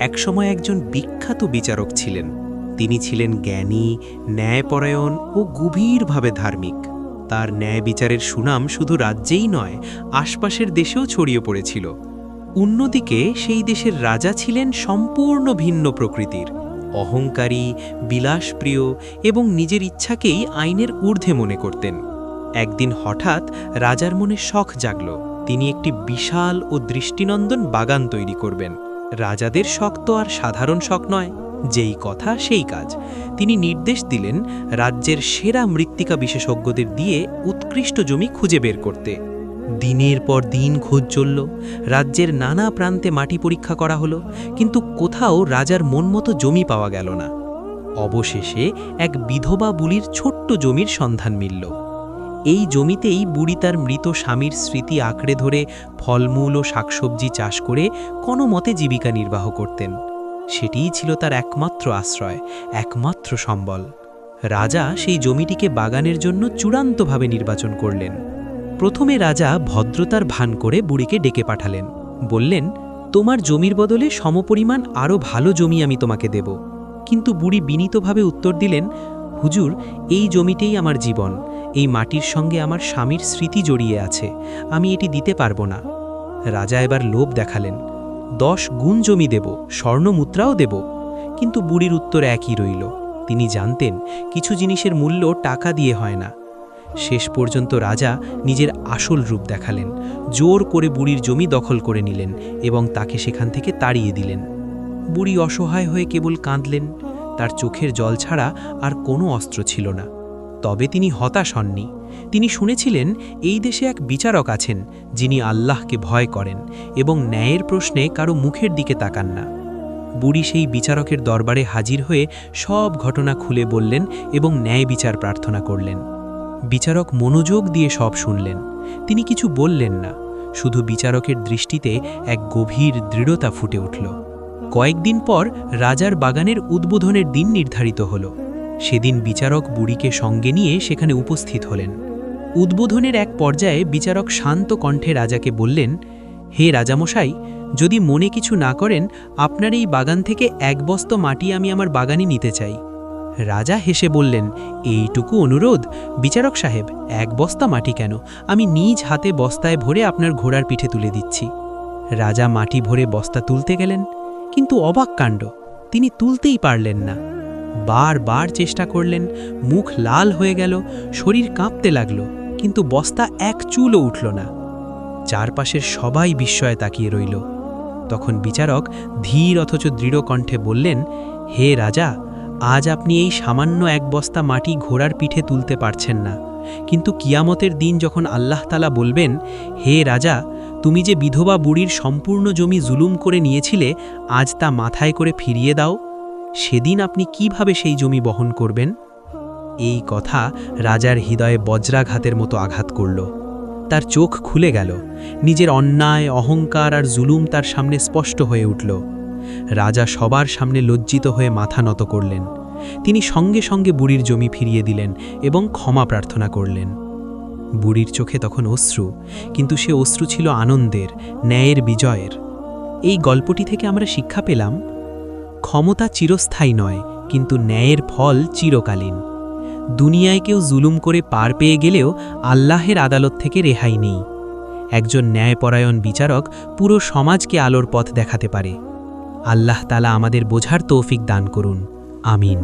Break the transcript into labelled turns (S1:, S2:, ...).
S1: একসময় একজন বিখ্যাত বিচারক ছিলেন। তিনি ছিলেন জ্ঞানী, ন্যায়পরায়ণ ও গভীরভাবে ধার্মিক। তার ন্যায় বিচারের সুনাম শুধু রাজ্যেই নয়, আশপাশের দেশেও ছড়িয়ে পড়েছিল। অন্যদিকে সেই দেশের রাজা ছিলেন সম্পূর্ণ ভিন্ন প্রকৃতির, অহংকারী, বিলাসপ্রিয় এবং নিজের ইচ্ছাকেই আইনের ঊর্ধ্বে মনে করতেন। একদিন হঠাৎ রাজার মনে শখ জাগল, তিনি একটি বিশাল ও দৃষ্টিনন্দন বাগান তৈরি করবেন। রাজাদের শখ তো আর সাধারণ শখ নয়, যেই কথা সেই কাজ। তিনি নির্দেশ দিলেন রাজ্যের সেরা মৃত্তিকা বিশেষজ্ঞদের দিয়ে উৎকৃষ্ট জমি খুঁজে বের করতে। দিনের পর দিন খোঁজ চলল, রাজ্যের নানা প্রান্তে মাটি পরীক্ষা করা হলো, কিন্তু কোথাও রাজার মন মতো জমি পাওয়া গেল না। অবশেষে এক বিধবা বুড়ির ছোট্ট জমির সন্ধান মিলল। এই জমিতেই বুড়ি তার মৃত স্বামীর স্মৃতি আঁকড়ে ধরে ফলমূল ও শাকসবজি চাষ করে কোনো মতে জীবিকা নির্বাহ করতেন। সেটিই ছিল তার একমাত্র আশ্রয়, একমাত্র সম্বল। রাজা সেই জমিটিকে বাগানের জন্য চূড়ান্তভাবে নির্বাচন করলেন। প্রথমে রাজা ভদ্রতার ভান করে বুড়িকে ডেকে পাঠালেন। বললেন, তোমার জমির বদলে সমপরিমাণ আরও ভালো জমি আমি তোমাকে দেব। কিন্তু বুড়ি বিনীতভাবে উত্তর দিলেন, হুজুর, এই জমিতেই আমার জীবন, এই মাটির সঙ্গে আমার স্বামীর স্মৃতি জড়িয়ে আছে, আমি এটি দিতে পারবো না। রাজা এবার লোভ দেখালেন, 10 গুণ জমি দেব, স্বর্ণ মুদ্রাও দেব। কিন্তু বুড়ির উত্তর একই রইল। তিনি জানতেন কিছু জিনিসের মূল্য টাকা দিয়ে হয় না। শেষ পর্যন্ত রাজা নিজের আসল রূপ দেখালেন, জোর করে বুড়ির জমি দখল করে নিলেন এবং তাকে সেখান থেকে তাড়িয়ে দিলেন। বুড়ি অসহায় হয়ে কেবল কাঁদলেন, তার চোখের জল ছাড়া আর কোনো অস্ত্র ছিল না। তবে তিনি হতাশ হননি। তিনি শুনেছিলেন এই দেশে এক বিচারক আছেন যিনি আল্লাহকে ভয় করেন এবং ন্যায়ের প্রশ্নে কারো মুখের দিকে তাকান না। বুড়ি সেই বিচারকের দরবারে হাজির হয়ে সব ঘটনা খুলে বললেন এবং ন্যায় বিচার প্রার্থনা করলেন। বিচারক মনোযোগ দিয়ে সব শুনলেন। তিনি কিছু বললেন না, শুধু বিচারকের দৃষ্টিতে এক গভীর দৃঢ়তা ফুটে উঠল। কয়েকদিন পর রাজার বাগানের উদ্বোধনের দিন নির্ধারিত হল। সেদিন বিচারক বুড়িকে সঙ্গে নিয়ে সেখানে উপস্থিত হলেন। উদ্বোধনের এক পর্যায়ে বিচারক শান্ত কণ্ঠে রাজাকে বললেন, হে রাজামশাই, যদি মনে কিছু না করেন, আপনার এই বাগান থেকে 1 বস্তা মাটি আমি আমার বাগানে নিতে চাই। রাজা হেসে বললেন, এইটুকু অনুরোধ? বিচারক সাহেব, 1 বস্তা মাটি কেন, আমি নিজ হাতে বস্তায় ভরে আপনার ঘোড়ার পিঠে তুলে দিচ্ছি। রাজা মাটি ভরে বস্তা তুলতে গেলেন, কিন্তু অবাক কাণ্ড, তিনি তুলতেই পারলেন না। বারবার চেষ্টা করলেন, মুখ লাল হয়ে গেল, শরীর কাঁপতে লাগল, কিন্তু বস্তা এক চুলও উঠল না। চারপাশের সবাই বিস্ময়ে তাকিয়ে রইল। তখন বিচারক ধীর অথচ দৃঢ় কণ্ঠে বললেন, হে রাজা, আজ আপনি এই সামান্য 1 বস্তা মাটি ঘোড়ার পিঠে তুলতে পারছেন না, কিন্তু কিয়ামতের দিন যখন আল্লাহ তাআলা বলবেন, হে রাজা, তুমি যে বিধবা বুড়ির সম্পূর্ণ জমি জুলুম করে নিয়েছিলে, আজ তা মাথায় করে ফিরিয়ে দাও, সেদিন আপনি কিভাবে সেই জমি বহন করবেন? এই কথা রাজার হৃদয়ে বজ্রাঘাতের মতো আঘাত করল। তার চোখ খুলে গেল, নিজের অন্যায়, অহংকার আর জুলুম তার সামনে স্পষ্ট হয়ে উঠল। রাজা সবার সামনে লজ্জিত হয়ে মাথা নত করলেন। তিনি সঙ্গে সঙ্গে বুড়ির জমি ফিরিয়ে দিলেন এবং ক্ষমা প্রার্থনা করলেন। বুড়ির চোখে তখন অশ্রু, কিন্তু সে অশ্রু ছিল আনন্দের, ন্যায়ের বিজয়ের। এই গল্পটি থেকে আমরা শিক্ষা পেলাম, ক্ষমতা চিরস্থায়ী নয়, কিন্তু ন্যায়ের ফল চিরকালীন। দুনিয়ায় কেউ জুলুম করে পার পেয়ে গেলেও আল্লাহের আদালত থেকে রেহাই নেই। একজন ন্যায়পরায়ণ বিচারক পুরো সমাজকে আলোর পথ দেখাতে পারে। আল্লাহ তাআলা আমাদের বোঝার তৌফিক দান করুন। আমিন।